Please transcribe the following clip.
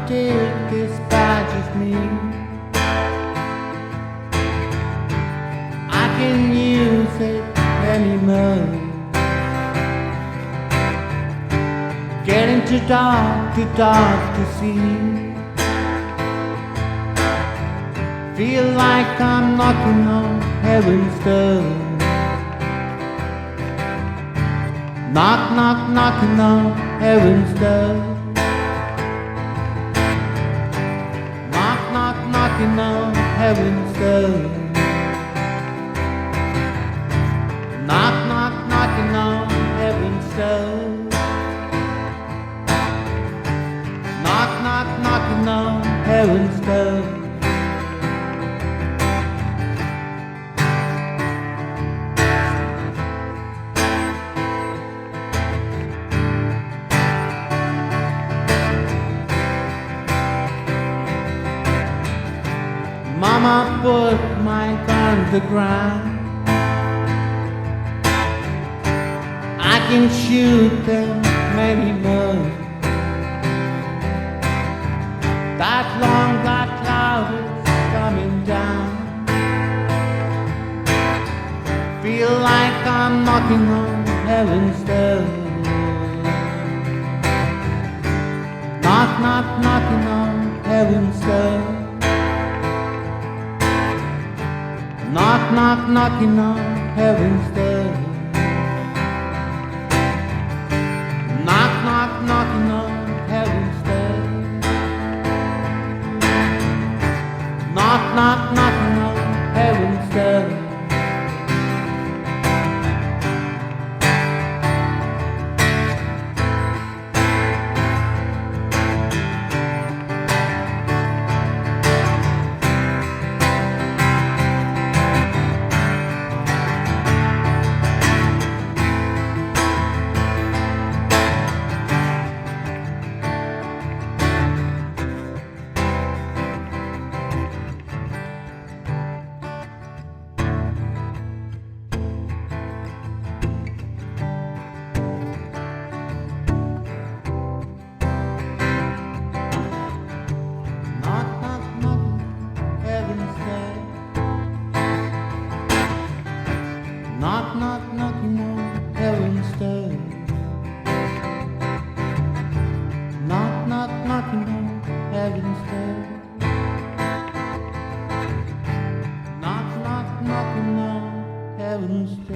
take this badge with me. I can use it anymore. Getting too dark to see. Feel like I'm knocking on heaven's door. Knock, knock, knocking on heaven's door. Knock, knock, knocking on heaven's door. Knock, knock, knocking on heaven's door. Knock, knock, knocking on heaven's door. Mama put my gun to the ground. I can shoot them many more. That long black cloud is coming down. Feel like I'm knocking on heaven's door. Knock, knock, knocking on heaven's door. Knock, knock, knocking on heaven's door. Knock, knock, knocking on heaven's door. Knock, knock, knocking on heaven's door. Knock, knock, knocking on heaven's door. Knock, knock, knocking on heaven's door. Knock, knock, knocking on heaven's door.